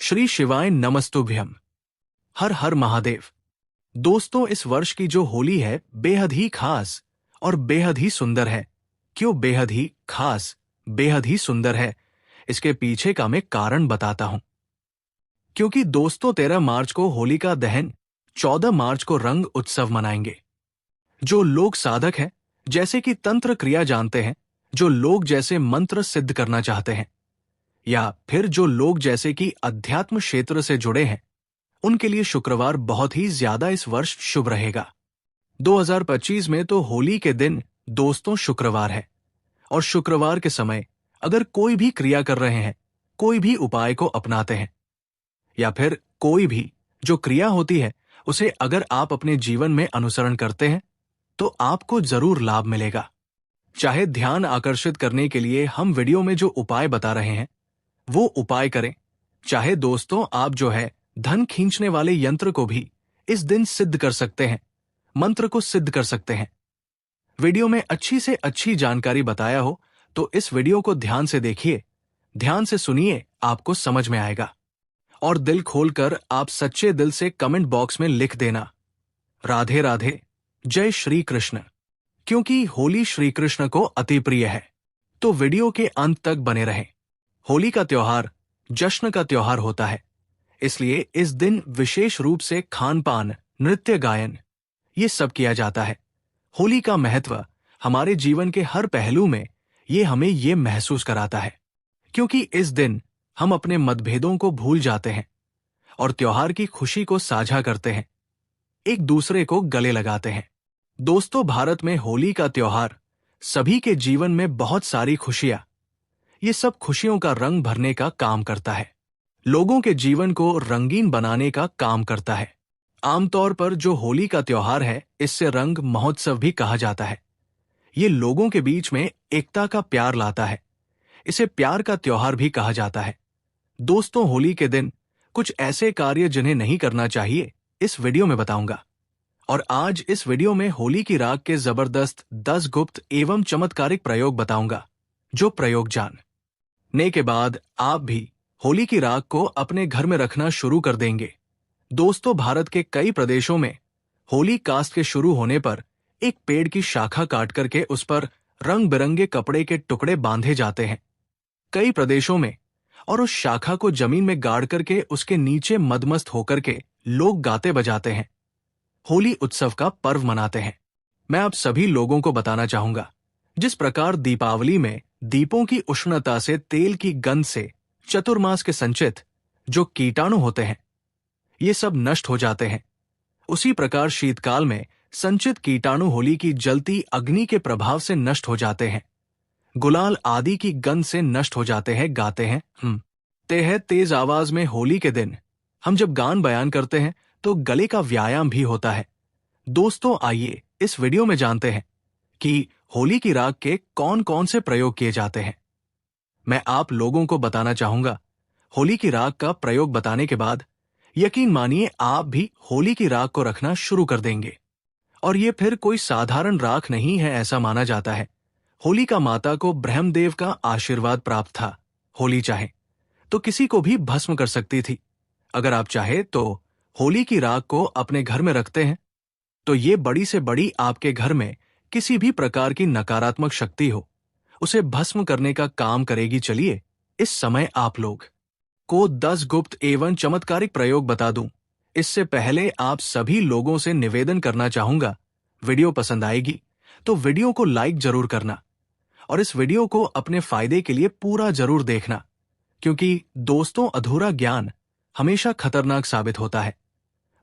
श्री शिवाय नमस्तुभ्यम। हर हर महादेव। दोस्तों, इस वर्ष की जो होली है बेहद ही खास और बेहद ही सुंदर है। क्यों बेहद ही खास, बेहद ही सुंदर है, इसके पीछे का मैं कारण बताता हूं। क्योंकि दोस्तों 13 मार्च को होलिका दहन, 14 मार्च को रंग उत्सव मनाएंगे। जो लोग साधक हैं, जैसे कि तंत्र क्रिया जानते हैं, जो लोग जैसे मंत्र सिद्ध करना चाहते हैं, या फिर जो लोग जैसे कि अध्यात्म क्षेत्र से जुड़े हैं, उनके लिए शुक्रवार बहुत ही ज्यादा इस वर्ष शुभ रहेगा। 2025 में तो होली के दिन दोस्तों शुक्रवार है, और शुक्रवार के समय अगर कोई भी क्रिया कर रहे हैं, कोई भी उपाय को अपनाते हैं, या फिर कोई भी जो क्रिया होती है उसे अगर आप अपने जीवन में अनुसरण करते हैं, तो आपको जरूर लाभ मिलेगा। चाहे ध्यान आकर्षित करने के लिए हम वीडियो में जो उपाय बता रहे हैं वो उपाय करें, चाहे दोस्तों आप जो है धन खींचने वाले यंत्र को भी इस दिन सिद्ध कर सकते हैं, मंत्र को सिद्ध कर सकते हैं। वीडियो में अच्छी से अच्छी जानकारी बताया हो तो इस वीडियो को ध्यान से देखिए, ध्यान से सुनिए, आपको समझ में आएगा। और दिल खोलकर आप सच्चे दिल से कमेंट बॉक्स में लिख देना, राधे राधे, जय श्री कृष्ण। क्योंकि होली श्री कृष्ण को अति प्रिय है, तो वीडियो के अंत तक बने रहें। होली का त्योहार जश्न का त्योहार होता है, इसलिए इस दिन विशेष रूप से खान पान, नृत्य, गायन ये सब किया जाता है। होली का महत्व हमारे जीवन के हर पहलू में ये हमें ये महसूस कराता है, क्योंकि इस दिन हम अपने मतभेदों को भूल जाते हैं और त्योहार की खुशी को साझा करते हैं, एक दूसरे को गले लगाते हैं। दोस्तों, भारत में होली का त्योहार सभी के जीवन में बहुत सारी खुशियां, ये सब खुशियों का रंग भरने का काम करता है, लोगों के जीवन को रंगीन बनाने का काम करता है। आमतौर पर जो होली का त्योहार है, इससे रंग महोत्सव भी कहा जाता है। ये लोगों के बीच में एकता का प्यार लाता है, इसे प्यार का त्योहार भी कहा जाता है। दोस्तों, होली के दिन कुछ ऐसे कार्य जिन्हें नहीं करना चाहिए इस वीडियो में बताऊंगा। और आज इस वीडियो में होली की राग के जबरदस्त 10 गुप्त एवं चमत्कारिक प्रयोग बताऊंगा, जो प्रयोग जानने के बाद आप भी होली की राग को अपने घर में रखना शुरू कर देंगे। दोस्तों, भारत के कई प्रदेशों में होली कास्ट के शुरू होने पर एक पेड़ की शाखा काट करके उस पर रंग बिरंगे कपड़े के टुकड़े बांधे जाते हैं। कई प्रदेशों में और उस शाखा को जमीन में गाड़ करके उसके नीचे मदमस्त होकर के लोग गाते बजाते हैं, होली उत्सव का पर्व मनाते हैं। मैं आप सभी लोगों को बताना चाहूंगा, जिस प्रकार दीपावली में दीपों की उष्णता से, तेल की गंध से चतुर्मास के संचित जो कीटाणु होते हैं ये सब नष्ट हो जाते हैं, उसी प्रकार शीतकाल में संचित कीटाणु होली की जलती अग्नि के प्रभाव से नष्ट हो जाते हैं, गुलाल आदि की गंध से नष्ट हो जाते हैं। गाते हैं तेज आवाज में होली के दिन हम जब गान बयान करते हैं तो गले का व्यायाम भी होता है। दोस्तों, आइए इस वीडियो में जानते हैं कि होली की राग के कौन कौन से प्रयोग किए जाते हैं। मैं आप लोगों को बताना चाहूंगा, होली की राग का प्रयोग बताने के बाद यकीन मानिए आप भी होली की राग को रखना शुरू कर देंगे। और ये फिर कोई साधारण राख नहीं है, ऐसा माना जाता है। होली का माता को ब्रह्मदेव का आशीर्वाद प्राप्त था। होली चाहे तो किसी को भी भस्म कर सकती थी। अगर आप चाहे तो होली की राग को अपने घर में रखते हैं तो ये बड़ी से बड़ी आपके घर में किसी भी प्रकार की नकारात्मक शक्ति हो, उसे भस्म करने का काम करेगी। चलिए इस समय आप लोग को 10 गुप्त एवं चमत्कारिक प्रयोग बता दूं, इससे पहले आप सभी लोगों से निवेदन करना चाहूंगा, वीडियो पसंद आएगी तो वीडियो को लाइक जरूर करना और इस वीडियो को अपने फायदे के लिए पूरा जरूर देखना, क्योंकि दोस्तों अधूरा ज्ञान हमेशा खतरनाक साबित होता है।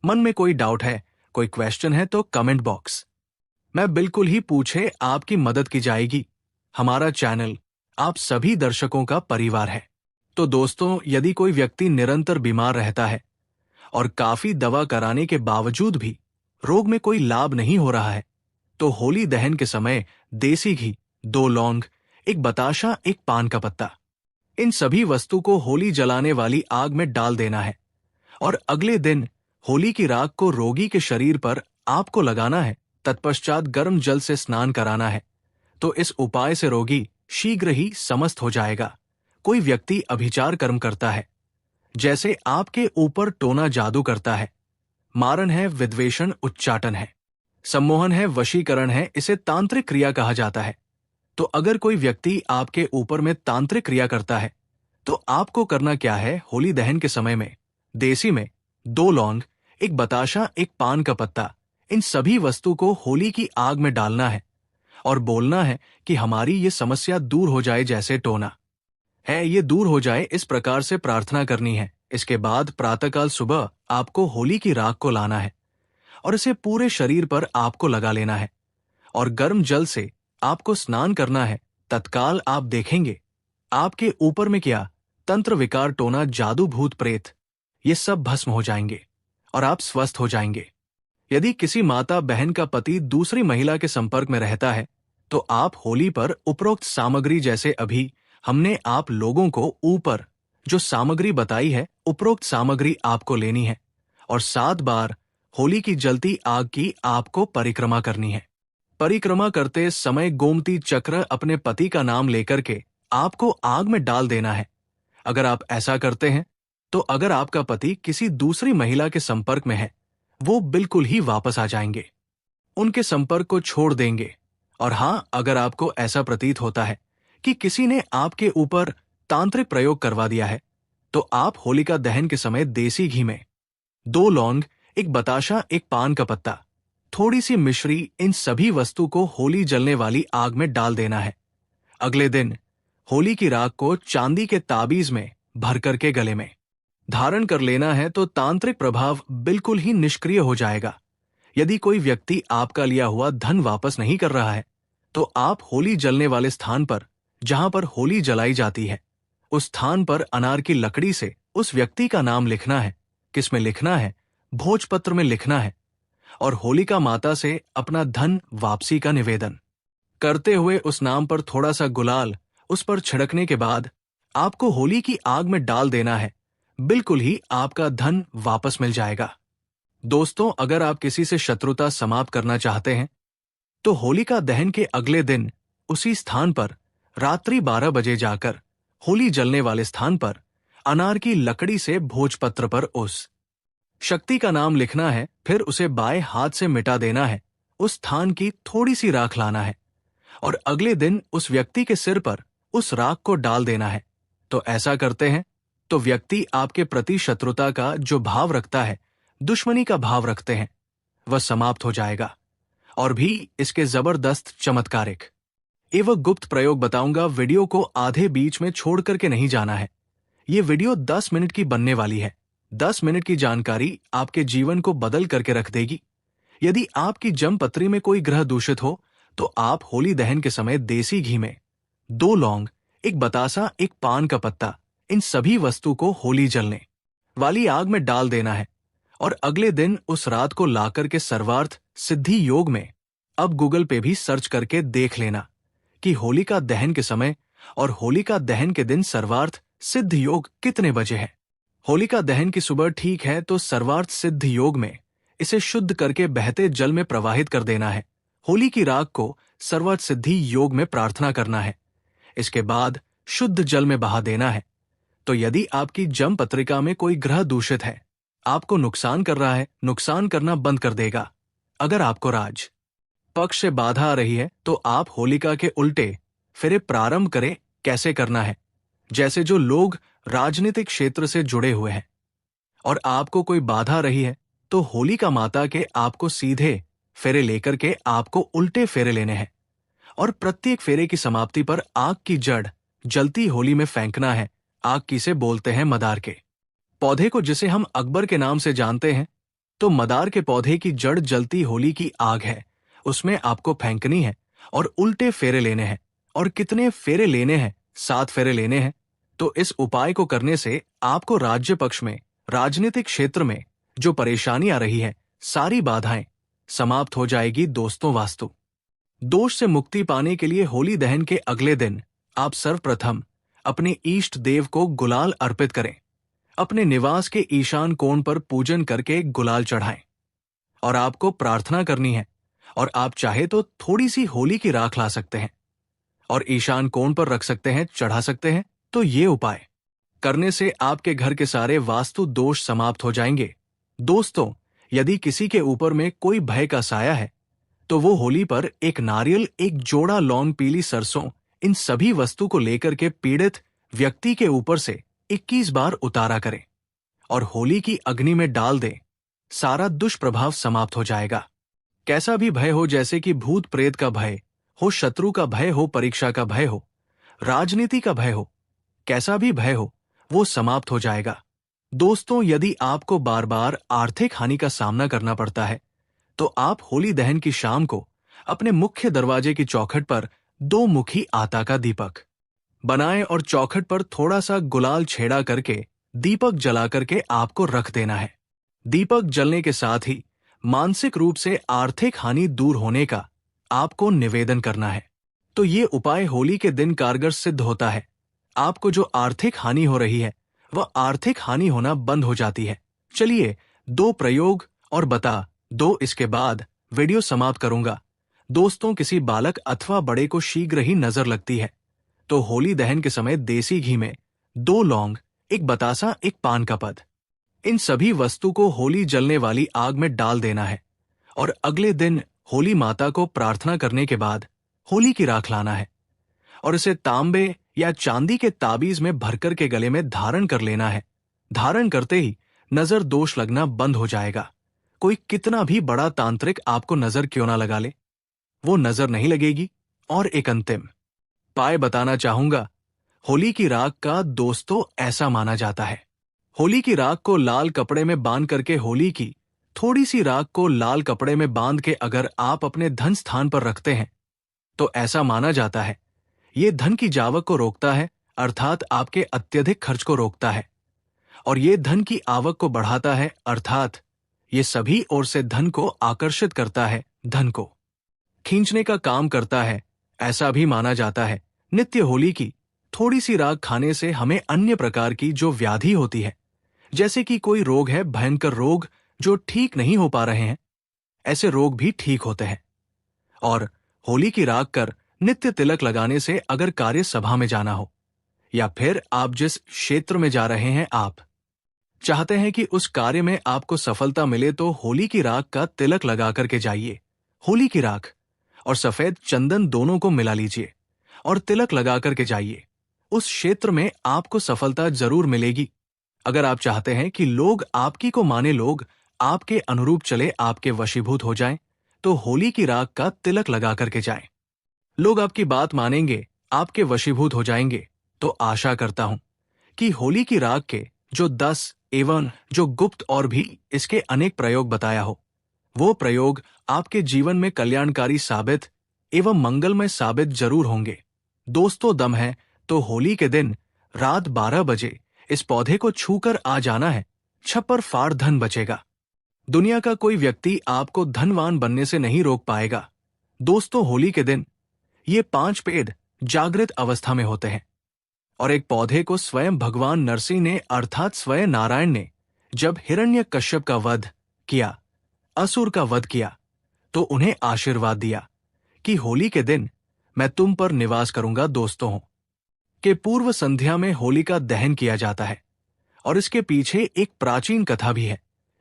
मन में कोई डाउट है, कोई क्वेश्चन है तो कमेंट बॉक्स में बिल्कुल ही पूछे, आपकी मदद की जाएगी। हमारा चैनल आप सभी दर्शकों का परिवार है। तो दोस्तों, यदि कोई व्यक्ति निरंतर बीमार रहता है और काफी दवा कराने के बावजूद भी रोग में कोई लाभ नहीं हो रहा है, तो होली दहन के समय देसी घी, 2 लौंग, 1 बताशा, 1 पान का पत्ता, इन सभी वस्तु को होली जलाने वाली आग में डाल देना है और अगले दिन होली की राख को रोगी के शरीर पर आपको लगाना है। तत्पश्चात गर्म जल से स्नान कराना है। तो इस उपाय से रोगी शीघ्र ही समस्त हो जाएगा। कोई व्यक्ति अभिचार कर्म करता है, जैसे आपके ऊपर टोना जादू करता है, मारन है विद्वेषण उच्चाटन है, सम्मोहन है वशीकरण है, इसे तांत्रिक क्रिया कहा जाता है। तो अगर कोई व्यक्ति आपके ऊपर में तांत्रिक क्रिया करता है तो आपको करना क्या है? होली दहन के समय में देसी में 2 लौंग, एक बताशा, एक पान का पत्ता, इन सभी वस्तु को होली की आग में डालना है और बोलना है कि हमारी ये समस्या दूर हो जाए, जैसे टोना है ये दूर हो जाए, इस प्रकार से प्रार्थना करनी है। इसके बाद प्रातःकाल सुबह आपको होली की राख को लाना है और इसे पूरे शरीर पर आपको लगा लेना है और गर्म जल से आपको स्नान करना है। तत्काल आप देखेंगे आपके ऊपर में क्या तंत्र विकार टोना जादू भूत प्रेत ये सब भस्म हो जाएंगे और आप स्वस्थ हो जाएंगे। यदि किसी माता बहन का पति दूसरी महिला के संपर्क में रहता है तो आप होली पर उपरोक्त सामग्री, जैसे अभी हमने आप लोगों को ऊपर जो सामग्री बताई है, उपरोक्त सामग्री आपको लेनी है और 7 बार होली की जलती आग की आपको परिक्रमा करनी है। परिक्रमा करते समय गोमती चक्र अपने पति का नाम लेकर के आपको आग में डाल देना है। अगर आप ऐसा करते हैं तो अगर आपका पति किसी दूसरी महिला के संपर्क में है, वो बिल्कुल ही वापस आ जाएंगे, उनके संपर्क को छोड़ देंगे। और हां, अगर आपको ऐसा प्रतीत होता है कि किसी ने आपके ऊपर तांत्रिक प्रयोग करवा दिया है तो आप होलिका दहन के समय देसी घी में 2 लौंग, एक बताशा, एक पान का पत्ता, थोड़ी सी मिश्री, इन सभी वस्तु को होली जलने वाली आग में डाल देना है। अगले दिन होली की राख को चांदी के ताबीज में भर करके गले में धारण कर लेना है तो तांत्रिक प्रभाव बिल्कुल ही निष्क्रिय हो जाएगा। यदि कोई व्यक्ति आपका लिया हुआ धन वापस नहीं कर रहा है तो आप होली जलने वाले स्थान पर, जहां पर होली जलाई जाती है, उस स्थान पर अनार की लकड़ी से उस व्यक्ति का नाम लिखना है। किसमें लिखना है? भोजपत्र में लिखना है और होलिका माता से अपना धन वापसी का निवेदन करते हुए उस नाम पर थोड़ा सा गुलाल उस पर छिड़कने के बाद आपको होली की आग में डाल देना है। बिल्कुल ही आपका धन वापस मिल जाएगा। दोस्तों, अगर आप किसी से शत्रुता समाप्त करना चाहते हैं तो होलिका दहन के अगले दिन उसी स्थान पर रात्रि 12 बजे जाकर होली जलने वाले स्थान पर अनार की लकड़ी से भोजपत्र पर उस शक्ति का नाम लिखना है, फिर उसे बाएं हाथ से मिटा देना है। उस स्थान की थोड़ी सी राख लाना है और अगले दिन उस व्यक्ति के सिर पर उस राख को डाल देना है। तो ऐसा करते हैं तो व्यक्ति आपके प्रति शत्रुता का जो भाव रखता है, दुश्मनी का भाव रखते हैं, वह समाप्त हो जाएगा। और भी इसके जबरदस्त चमत्कारिक एवं गुप्त प्रयोग बताऊंगा। वीडियो को आधे बीच में छोड़ करके नहीं जाना है। ये वीडियो 10 मिनट की बनने वाली है। 10 मिनट की जानकारी आपके जीवन को बदल करके रख देगी। यदि आपकी जन्मपत्री में कोई ग्रह दूषित हो तो आप होली दहन के समय देसी घी में 2 लौंग, एक बतासा, एक पान का पत्ता, इन सभी वस्तु को होली जलने वाली आग में डाल देना है और अगले दिन उस रात को लाकर के सर्वार्थ सिद्धि योग में, अब गूगल पे भी सर्च करके देख लेना कि होलिका दहन के समय और होलिका दहन के दिन सर्वार्थ सिद्ध योग कितने बजे है। होलिका दहन की सुबह ठीक है तो सर्वार्थ सिद्ध योग में इसे शुद्ध करके बहते जल में प्रवाहित कर देना है। होली की राख को सर्वार्थ सिद्धि योग में प्रार्थना करना है। इसके बाद शुद्ध जल में बहा देना है। तो यदि आपकी जन्म पत्रिका में कोई ग्रह दूषित है, आपको नुकसान कर रहा है, नुकसान करना बंद कर देगा। अगर आपको राज पक्ष से बाधा आ रही है तो आप होलिका के उल्टे फेरे प्रारंभ करें। कैसे करना है? जैसे जो लोग राजनीतिक क्षेत्र से जुड़े हुए हैं और आपको कोई बाधा रही है तो होलिका माता के आपको सीधे फेरे लेकर के आपको उल्टे फेरे लेने हैं और प्रत्येक फेरे की समाप्ति पर आग की जड़ जलती होली में फेंकना है। आग किसे बोलते हैं? मदार के पौधे को, जिसे हम अकबर के नाम से जानते हैं। तो मदार के पौधे की जड़ जलती होली की आग है, उसमें आपको फेंकनी है और उल्टे फेरे लेने हैं। और कितने फेरे लेने हैं? 7 फेरे लेने हैं। तो इस उपाय को करने से आपको राज्य पक्ष में, राजनीतिक क्षेत्र में जो परेशानी आ रही है, सारी बाधाएं समाप्त हो जाएगी। दोस्तों, वास्तु दोष से मुक्ति पाने के लिए होली दहन के अगले दिन आप सर्वप्रथम अपने इष्ट देव को गुलाल अर्पित करें। अपने निवास के ईशान कोण पर पूजन करके गुलाल चढ़ाएं और आपको प्रार्थना करनी है। और आप चाहे तो थोड़ी सी होली की राख ला सकते हैं और ईशान कोण पर रख सकते हैं, चढ़ा सकते हैं। तो ये उपाय करने से आपके घर के सारे वास्तु दोष समाप्त हो जाएंगे। दोस्तों, यदि किसी के ऊपर में कोई भय का साया है तो वो होली पर एक नारियल, एक जोड़ा लौंग, पीली सरसों, इन सभी वस्तु को लेकर के पीड़ित व्यक्ति के ऊपर से 21 बार उतारा करें और होली की अग्नि में डाल दें। सारा दुष्प्रभाव समाप्त हो जाएगा। कैसा भी भय हो, जैसे कि भूत प्रेत का भय हो, शत्रु का भय हो, परीक्षा का भय हो, राजनीति का भय हो, कैसा भी भय हो, वो समाप्त हो जाएगा। दोस्तों, यदि आपको बार बार आर्थिक हानि का सामना करना पड़ता है तो आप होली दहन की शाम को अपने मुख्य दरवाजे की चौखट पर 2 मुखी आटा का दीपक बनाएं और चौखट पर थोड़ा सा गुलाल छेड़ा करके दीपक जला करके आपको रख देना है। दीपक जलने के साथ ही मानसिक रूप से आर्थिक हानि दूर होने का आपको निवेदन करना है। तो ये उपाय होली के दिन कारगर सिद्ध होता है। आपको जो आर्थिक हानि हो रही है वह आर्थिक हानि होना बंद हो जाती है। चलिए 2 प्रयोग और बता दो, इसके बाद वीडियो समाप्त करूंगा। दोस्तों, किसी बालक अथवा बड़े को शीघ्र ही नजर लगती है तो होली दहन के समय देसी घी में 2 लौंग, 1 बतासा, 1 पान का पद, इन सभी वस्तु को होली जलने वाली आग में डाल देना है और अगले दिन होली माता को प्रार्थना करने के बाद होली की राख लाना है और इसे तांबे या चांदी के ताबीज में भरकर के गले में धारण कर लेना है। धारण करते ही नजर दोष लगना बंद हो जाएगा। कोई कितना भी बड़ा तांत्रिक आपको नजर क्यों ना लगा ले, वो नजर नहीं लगेगी। और एक अंतिम उपाय बताना चाहूंगा। होली की राख का दोस्तों ऐसा माना जाता है, होली की राख को लाल कपड़े में बांध करके, होली की थोड़ी सी राख को लाल कपड़े में बांध के अगर आप अपने धन स्थान पर रखते हैं तो ऐसा माना जाता है ये धन की जावक को रोकता है, अर्थात आपके अत्यधिक खर्च को रोकता है, और ये धन की आवक को बढ़ाता है, अर्थात ये सभी ओर से धन को आकर्षित करता है, धन को खींचने का काम करता है। ऐसा भी माना जाता है नित्य होली की थोड़ी सी राख खाने से हमें अन्य प्रकार की जो व्याधि होती है, जैसे कि कोई रोग है, भयंकर रोग जो ठीक नहीं हो पा रहे हैं, ऐसे रोग भी ठीक होते हैं। और होली की राख कर नित्य तिलक लगाने से अगर कार्य सभा में जाना हो या फिर आप जिस क्षेत्र में जा रहे हैं आप चाहते हैं कि उस कार्य में आपको सफलता मिले तो होली की राख का तिलक लगा करके जाइए। होली की राख और सफेद चंदन दोनों को मिला लीजिए और तिलक लगा करके जाइए। उस क्षेत्र में आपको सफलता जरूर मिलेगी। अगर आप चाहते हैं कि लोग आपकी को माने, लोग आपके अनुरूप चले, आपके वशीभूत हो जाएं, तो होली की राख का तिलक लगा करके जाएं। लोग आपकी बात मानेंगे, आपके वशीभूत हो जाएंगे। तो आशा करता हूं कि होली की राख के जो 10 एवं जो गुप्त और भी इसके अनेक प्रयोग बताया हो, वो प्रयोग आपके जीवन में कल्याणकारी साबित एवं मंगलमय साबित जरूर होंगे। दोस्तों, दम है तो होली के दिन रात 12 बजे इस पौधे को छूकर आ जाना है। छप्पर फाड़ धन बचेगा। दुनिया का कोई व्यक्ति आपको धनवान बनने से नहीं रोक पाएगा। दोस्तों, होली के दिन ये 5 पेड़ जागृत अवस्था में होते हैं और एक पौधे को स्वयं भगवान नरसिंह ने, अर्थात स्वयं नारायण ने, जब हिरण्यकश्यप का वध किया, असुर का वध किया, तो उन्हें आशीर्वाद दिया कि होली के दिन मैं तुम पर निवास करूंगा। दोस्तों, के पूर्व संध्या में होली का दहन किया जाता है और इसके पीछे एक प्राचीन कथा भी है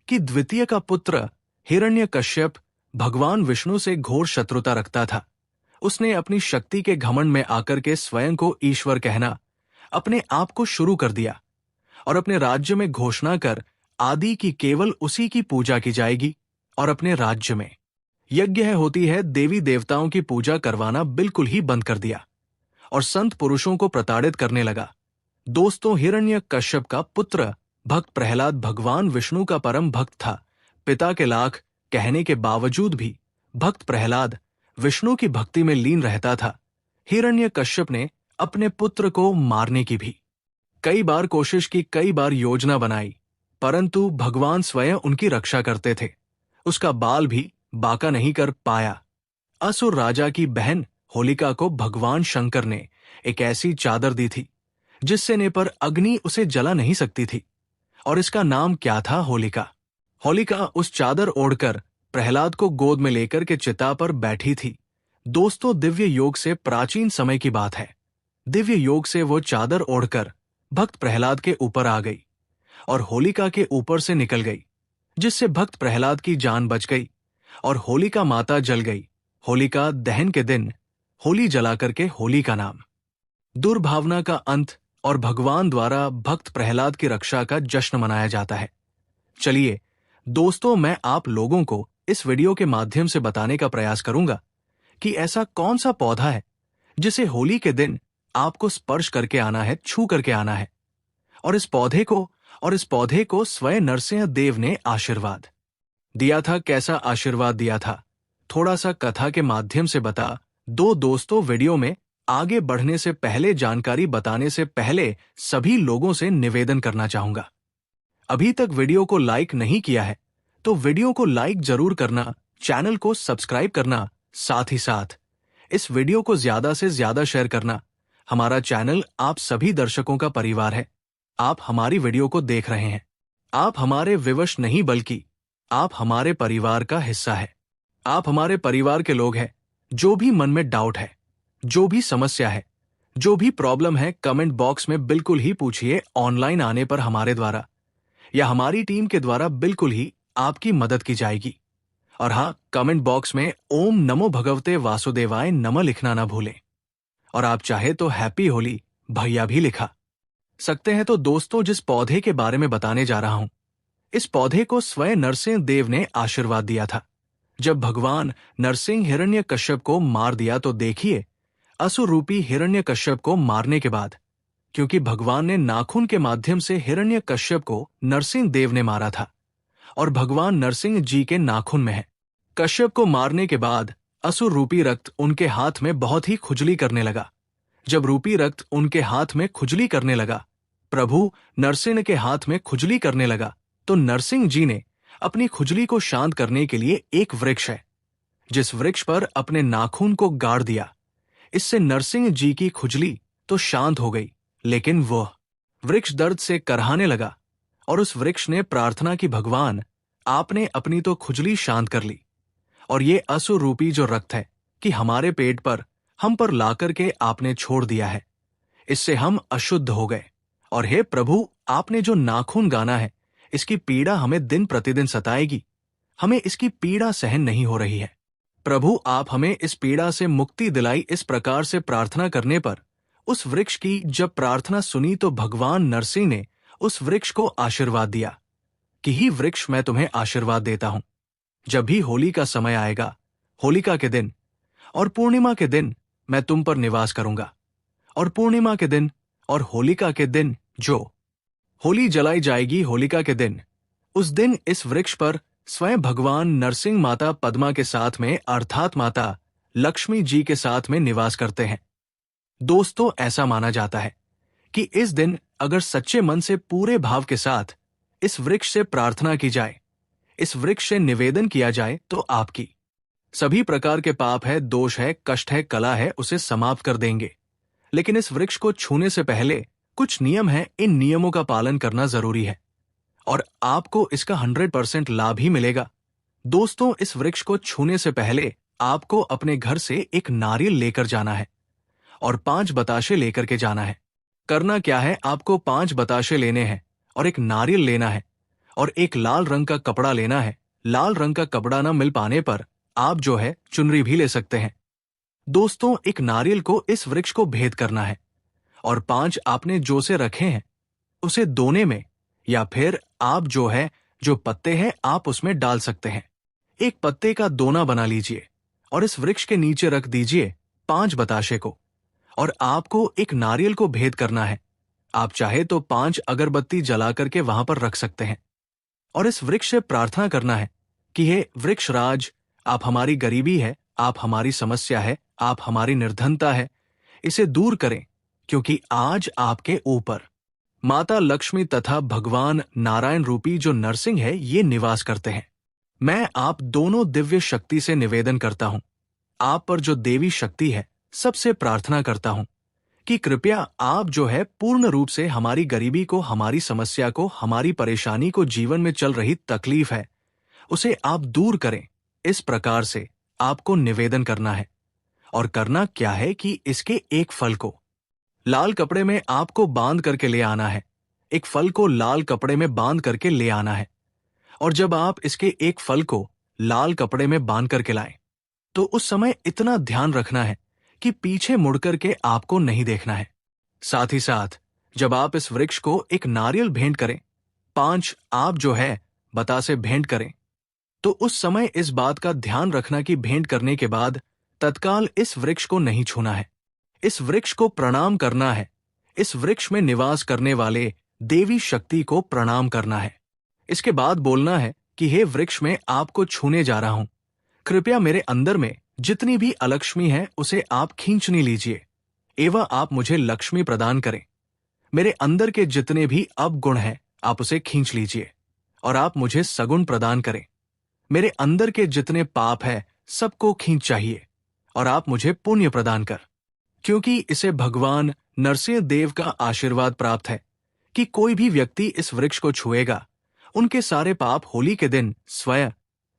कि द्वितीय का पुत्र हिरण्यकश्यप भगवान विष्णु से घोर शत्रुता रखता था। उसने अपनी शक्ति के घमंड में आकर के स्वयं को ईश्वर कहना अपने आप को शुरू कर दिया और अपने राज्य में घोषणा कर आदि की केवल उसी की पूजा की जाएगी और अपने राज्य में यज्ञ होती है देवी देवताओं की पूजा करवाना बिल्कुल ही बंद कर दिया और संत पुरुषों को प्रताड़ित करने लगा। दोस्तों, हिरण्यकश्यप का पुत्र भक्त प्रहलाद भगवान विष्णु का परम भक्त था। पिता के लाख कहने के बावजूद भी भक्त प्रहलाद विष्णु की भक्ति में लीन रहता था। हिरण्यकश्यप ने अपने पुत्र को मारने की भी कई बार कोशिश की, कई बार योजना बनाई, परंतु भगवान स्वयं उनकी रक्षा करते थे। उसका बाल भी बाका नहीं कर पाया। असुर राजा की बहन होलिका को भगवान शंकर ने एक ऐसी चादर दी थी जिससे ने पर अग्नि उसे जला नहीं सकती थी और इसका नाम क्या था? होलिका। होलिका उस चादर ओढ़कर प्रहलाद को गोद में लेकर के चिता पर बैठी थी। दोस्तों, दिव्य योग से प्राचीन समय की बात है। दिव्य योग से वो चादर ओढ़कर भक्त प्रहलाद के ऊपर आ गई और होलिका के ऊपर से निकल गई, जिससे भक्त प्रहलाद की जान बच गई और होलिका माता जल गई। होलिका दहन के दिन होली जलाकर के होली का नाम, दुर्भावना का अंत और भगवान द्वारा भक्त प्रहलाद की रक्षा का जश्न मनाया जाता है। चलिए दोस्तों, मैं आप लोगों को इस वीडियो के माध्यम से बताने का प्रयास करूंगा कि ऐसा कौन सा पौधा है जिसे होली के दिन आपको स्पर्श करके आना है, छू करके आना है। और इस पौधे को स्वयं नरसिंह देव ने आशीर्वाद दिया था। कैसा आशीर्वाद दिया था, थोड़ा सा कथा के माध्यम से बता दो दोस्तों। वीडियो में आगे बढ़ने से पहले, जानकारी बताने से पहले सभी लोगों से निवेदन करना चाहूंगा, अभी तक वीडियो को लाइक नहीं किया है तो वीडियो को लाइक जरूर करना, चैनल को सब्सक्राइब करना, साथ ही साथ इस वीडियो को ज्यादा से ज्यादा शेयर करना। हमारा चैनल आप सभी दर्शकों का परिवार है। आप हमारी वीडियो को देख रहे हैं, आप हमारे विवश नहीं बल्कि आप हमारे परिवार का हिस्सा है। आप हमारे परिवार के लोग हैं। जो भी मन में डाउट है, जो भी समस्या है, जो भी प्रॉब्लम है, कमेंट बॉक्स में बिल्कुल ही पूछिए। ऑनलाइन आने पर हमारे द्वारा या हमारी टीम के द्वारा बिल्कुल ही आपकी मदद की जाएगी। और हाँ, कमेंट बॉक्स में ओम नमो भगवते वासुदेवाय नमः लिखना ना भूलें। और आप चाहे तो हैप्पी होली भैया भी लिखा सकते हैं। तो दोस्तों, जिस पौधे के बारे में बताने जा रहा हूं, इस पौधे को स्वयं नरसिंह देव ने आशीर्वाद दिया था। जब भगवान नरसिंह हिरण्यकश्यप को मार दिया तो देखिए, असुर रूपी हिरण्यकश्यप को मारने के बाद, क्योंकि भगवान ने नाखून के माध्यम से हिरण्यकश्यप को नरसिंह देव ने मारा था और भगवान नरसिंह जी के नाखून में है। कश्यप को मारने के बाद असुर रूपी रक्त उनके हाथ में बहुत ही खुजली करने लगा। जब रूपी रक्त उनके हाथ में खुजली करने लगा, प्रभु नरसिंह के हाथ में खुजली करने लगा, तो नरसिंह जी ने अपनी खुजली को शांत करने के लिए एक वृक्ष है, जिस वृक्ष पर अपने नाखून को गाड़ दिया। इससे नरसिंह जी की खुजली तो शांत हो गई, लेकिन वह वृक्ष दर्द से करहाने लगा और उस वृक्ष ने प्रार्थना की, भगवान आपने अपनी तो खुजली शांत कर ली, और ये असुर रूपी जो रक्त है कि हमारे पेट पर, हम पर लाकर के आपने छोड़ दिया है, इससे हम अशुद्ध हो गए। और हे प्रभु, आपने जो नाखून गाना है, इसकी पीड़ा हमें दिन प्रतिदिन सताएगी। हमें इसकी पीड़ा सहन नहीं हो रही है। प्रभु, आप हमें इस पीड़ा से मुक्ति दिलाई। इस प्रकार से प्रार्थना करने पर उस वृक्ष की जब प्रार्थना सुनी तो भगवान नरसिंह ने उस वृक्ष को आशीर्वाद दिया कि ही वृक्ष, मैं तुम्हें आशीर्वाद देता हूं। जब भी होली का समय आएगा, होलिका के दिन और पूर्णिमा के दिन मैं तुम पर निवास करूंगा। और पूर्णिमा के दिन और होलिका के दिन जो होली जलाई जाएगी, होलिका के दिन, उस दिन इस वृक्ष पर स्वयं भगवान नरसिंह माता पद्मा के साथ में, अर्थात माता लक्ष्मी जी के साथ में निवास करते हैं। दोस्तों, ऐसा माना जाता है कि इस दिन अगर सच्चे मन से, पूरे भाव के साथ इस वृक्ष से प्रार्थना की जाए, इस वृक्ष से निवेदन किया जाए, तो आपकी सभी प्रकार के पाप है, दोष है, कष्ट है, कला है, उसे समाप्त कर देंगे। लेकिन इस वृक्ष को छूने से पहले कुछ नियम हैं। इन नियमों का पालन करना जरूरी है और आपको इसका 100% लाभ ही मिलेगा। दोस्तों, इस वृक्ष को छूने से पहले आपको अपने घर से एक नारियल लेकर जाना है और 5 बताशे लेकर के जाना है। करना क्या है, आपको 5 बताशे लेने हैं और एक नारियल लेना है और एक लाल रंग का कपड़ा लेना है। लाल रंग का कपड़ा न मिल पाने पर आप जो है चुनरी भी ले सकते हैं। दोस्तों, एक नारियल को, इस वृक्ष को भेद करना है और 5 आपने जो से रखे हैं उसे दोने में, या फिर आप जो पत्ते हैं आप उसमें डाल सकते हैं। एक पत्ते का दोना बना लीजिए और इस वृक्ष के नीचे रख दीजिए 5 बताशे को, और आपको एक नारियल को भेद करना है। आप चाहे तो 5 अगरबत्ती जला करके वहां पर रख सकते हैं और इस वृक्ष से प्रार्थना करना है कि हे वृक्ष राज, आप हमारी गरीबी है, आप हमारी समस्या है, आप हमारी निर्धनता है, इसे दूर करें, क्योंकि आज आपके ऊपर माता लक्ष्मी तथा भगवान नारायण रूपी जो नरसिंह है, ये निवास करते हैं। मैं आप दोनों दिव्य शक्ति से निवेदन करता हूं, आप पर जो देवी शक्ति है, सबसे प्रार्थना करता हूं कि कृपया आप जो है पूर्ण रूप से हमारी गरीबी को, हमारी समस्या को, हमारी परेशानी को, जीवन में चल रही तकलीफ है, उसे आप दूर करें। इस प्रकार से आपको निवेदन करना है। और करना क्या है कि इसके एक फल को लाल कपड़े में आपको बांध करके ले आना है। एक फल को लाल कपड़े में बांध करके ले आना है। और जब आप इसके एक फल को लाल कपड़े में बांध करके लाएं, तो उस समय इतना ध्यान रखना है कि पीछे मुड़ करके आपको नहीं देखना है। साथ ही साथ जब आप इस वृक्ष को एक नारियल भेंट करें, 5 आप जो है बतासे भेंट करें, तो उस समय इस बात का ध्यान रखना कि भेंट करने के बाद तत्काल इस वृक्ष को नहीं छूना है। इस वृक्ष को प्रणाम करना है। इस वृक्ष में निवास करने वाले देवी शक्ति को प्रणाम करना है। इसके बाद बोलना है कि हे वृक्ष, मैं आपको छूने जा रहा हूं। कृपया मेरे अंदर में जितनी भी अलक्ष्मी है उसे आप खींचनी लीजिए एवं आप मुझे लक्ष्मी प्रदान करें। मेरे अंदर के जितने भी अवगुण हैं आप उसे खींच लीजिए और आप मुझे सगुण प्रदान करें। मेरे अंदर के जितने पाप है सबको खींच चाहिए और आप मुझे पुण्य प्रदान कर। क्योंकि इसे भगवान नरसिंह देव का आशीर्वाद प्राप्त है कि कोई भी व्यक्ति इस वृक्ष को छुएगा, उनके सारे पाप होली के दिन स्वयं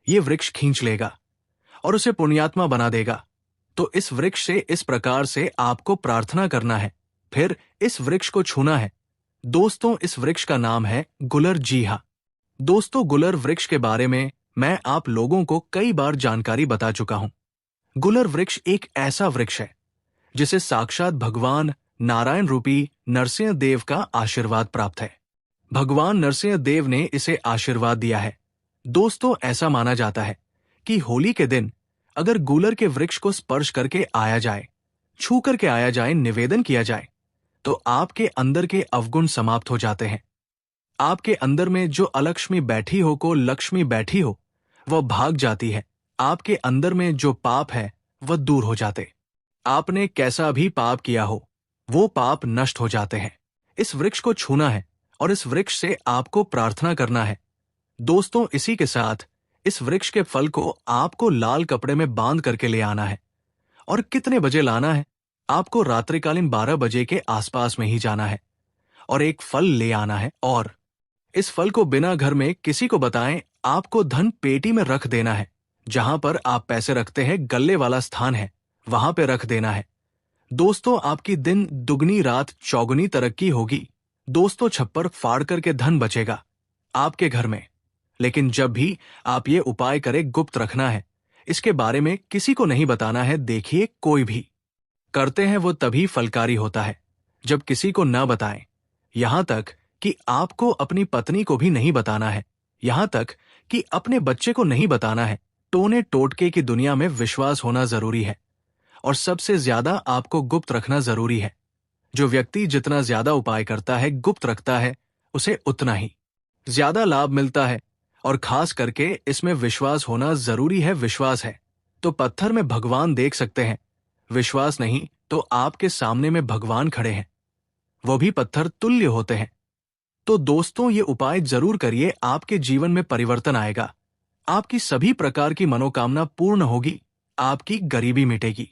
ये वृक्ष खींच लेगा और उसे पुण्यात्मा बना देगा। तो इस वृक्ष से इस प्रकार से आपको प्रार्थना करना है, फिर इस वृक्ष को छूना है। दोस्तों, इस वृक्ष का नाम है गुलर। जी हाँ दोस्तों, गुलर वृक्ष के बारे में मैं आप लोगों को कई बार जानकारी बता चुका हूं। गुलर वृक्ष एक ऐसा वृक्ष है जिसे साक्षात भगवान नारायण रूपी नरसिंह देव का आशीर्वाद प्राप्त है। भगवान नरसिंह देव ने इसे आशीर्वाद दिया है। दोस्तों, ऐसा माना जाता है कि होली के दिन अगर गुलर के वृक्ष को स्पर्श करके आया जाए, छू करके आया जाए, निवेदन किया जाए, तो आपके अंदर के अवगुण समाप्त हो जाते हैं। आपके अंदर में जो अलक्ष्मी बैठी हो को लक्ष्मी बैठी हो वह भाग जाती है। आपके अंदर में जो पाप है वह दूर हो जाते। आपने कैसा भी पाप किया हो वो पाप नष्ट हो जाते हैं। इस वृक्ष को छूना है और इस वृक्ष से आपको प्रार्थना करना है। दोस्तों, इसी के साथ इस वृक्ष के फल को आपको लाल कपड़े में बांध करके ले आना है। और कितने बजे लाना है? आपको रात्रिकालीन 12 बजे के आसपास में ही जाना है और एक फल ले आना है और इस फल को बिना घर में किसी को बताएं आपको धन पेटी में रख देना है। जहां पर आप पैसे रखते हैं, गल्ले वाला स्थान है, वहां पे रख देना है। दोस्तों, आपकी दिन दुगनी रात चौगुनी तरक्की होगी। दोस्तों, छप्पर फाड़ करके धन बचेगा आपके घर में। लेकिन जब भी आप ये उपाय करें, गुप्त रखना है। इसके बारे में किसी को नहीं बताना है। देखिए, कोई भी करते हैं वो तभी फलकारी होता है जब किसी को न बताएं। यहां तक कि आपको अपनी पत्नी को भी नहीं बताना है, यहां तक कि अपने बच्चे को नहीं बताना है। टोने टोटके की दुनिया में विश्वास होना जरूरी है और सबसे ज्यादा आपको गुप्त रखना जरूरी है। जो व्यक्ति जितना ज्यादा उपाय करता है, गुप्त रखता है, उसे उतना ही ज्यादा लाभ मिलता है। और खास करके इसमें विश्वास होना जरूरी है। विश्वास है तो पत्थर में भगवान देख सकते हैं, विश्वास नहीं तो आपके सामने में भगवान खड़े हैं, वो भी पत्थर तुल्य होते हैं। तो दोस्तों, ये उपाय जरूर करिए, आपके जीवन में परिवर्तन आएगा। आपकी सभी प्रकार की मनोकामना पूर्ण होगी, आपकी गरीबी मिटेगी।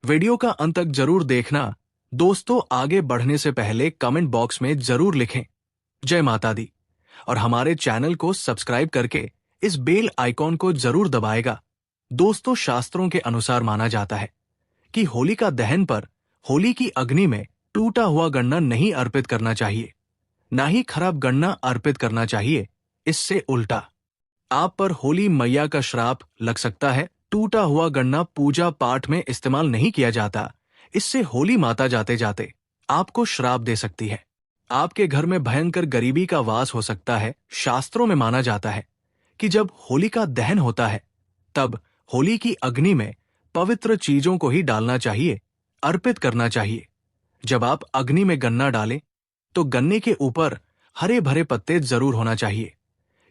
वीडियो का अंत तक जरूर देखना। दोस्तों, आगे बढ़ने से पहले कमेंट बॉक्स में जरूर लिखें जय माता दी और हमारे चैनल को सब्सक्राइब करके इस बेल आइकॉन को जरूर दबाएगा। दोस्तों, शास्त्रों के अनुसार माना जाता है कि होलिका दहन पर होली की अग्नि में टूटा हुआ गन्ना नहीं अर्पित करना चाहिए, ना ही खराब गन्ना अर्पित करना चाहिए। इससे उल्टा आप पर होली मैया का श्राप लग सकता है। टूटा हुआ गन्ना पूजा पाठ में इस्तेमाल नहीं किया जाता, इससे होली माता जाते जाते आपको श्राप दे सकती है। आपके घर में भयंकर गरीबी का वास हो सकता है। शास्त्रों में माना जाता है कि जब होलिका दहन होता है तब होली की अग्नि में पवित्र चीजों को ही डालना चाहिए, अर्पित करना चाहिए। जब आप अग्नि में गन्ना डालें तो गन्ने के ऊपर हरे भरे पत्ते जरूर होना चाहिए,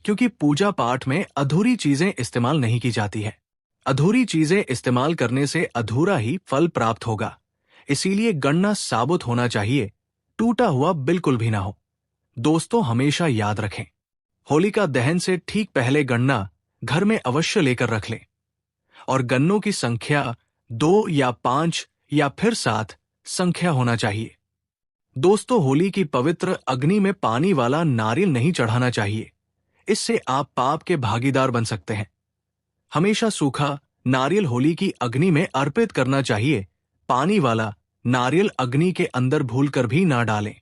क्योंकि पूजा पाठ में अधूरी चीजें इस्तेमाल नहीं की जाती है। अधूरी चीजें इस्तेमाल करने से अधूरा ही फल प्राप्त होगा। इसीलिए गन्ना साबुत होना चाहिए, टूटा हुआ बिल्कुल भी ना हो। दोस्तों, हमेशा याद रखें, होलिका दहन से ठीक पहले गन्ना घर में अवश्य लेकर रख लें और गन्नों की संख्या 2 या 5 या फिर 7 संख्या होना चाहिए। दोस्तों, होली की पवित्र अग्नि में पानी वाला नारियल नहीं चढ़ाना चाहिए, इससे आप पाप के भागीदार बन सकते हैं। हमेशा सूखा नारियल होली की अग्नि में अर्पित करना चाहिए, पानी वाला नारियल अग्नि के अंदर भूलकर भी ना डालें।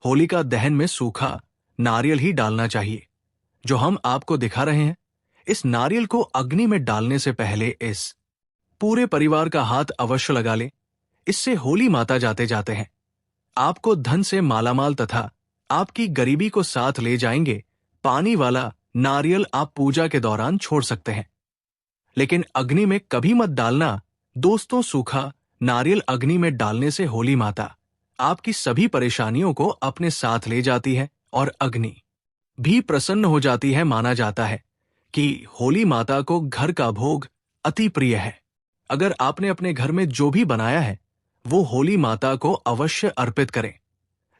होलिका दहन में सूखा नारियल ही डालना चाहिए। जो हम आपको दिखा रहे हैं, इस नारियल को अग्नि में डालने से पहले इस पूरे परिवार का हाथ अवश्य लगा लें। इससे होली माता जाते जाते हैं आपको धन से मालामाल तथा आपकी गरीबी को साथ ले जाएंगे। पानी वाला नारियल आप पूजा के दौरान छोड़ सकते हैं, लेकिन अग्नि में कभी मत डालना। दोस्तों, सूखा नारियल अग्नि में डालने से होली माता आपकी सभी परेशानियों को अपने साथ ले जाती है और अग्नि भी प्रसन्न हो जाती है। माना जाता है कि होली माता को घर का भोग अति प्रिय है। अगर आपने अपने घर में जो भी बनाया है वो होली माता को अवश्य अर्पित करें,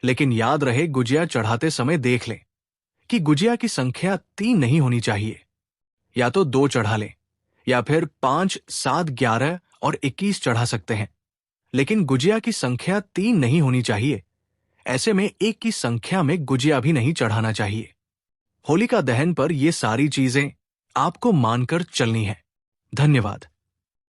लेकिन याद रहे गुजिया चढ़ाते समय देख लें कि गुजिया की संख्या 3 नहीं होनी चाहिए। या तो 2 चढ़ा लें या फिर 5, 7, 11 और 21 चढ़ा सकते हैं, लेकिन गुजिया की संख्या 3 नहीं होनी चाहिए। ऐसे में 1 की संख्या में गुजिया भी नहीं चढ़ाना चाहिए। होलिका दहन पर ये सारी चीजें आपको मानकर चलनी है। धन्यवाद।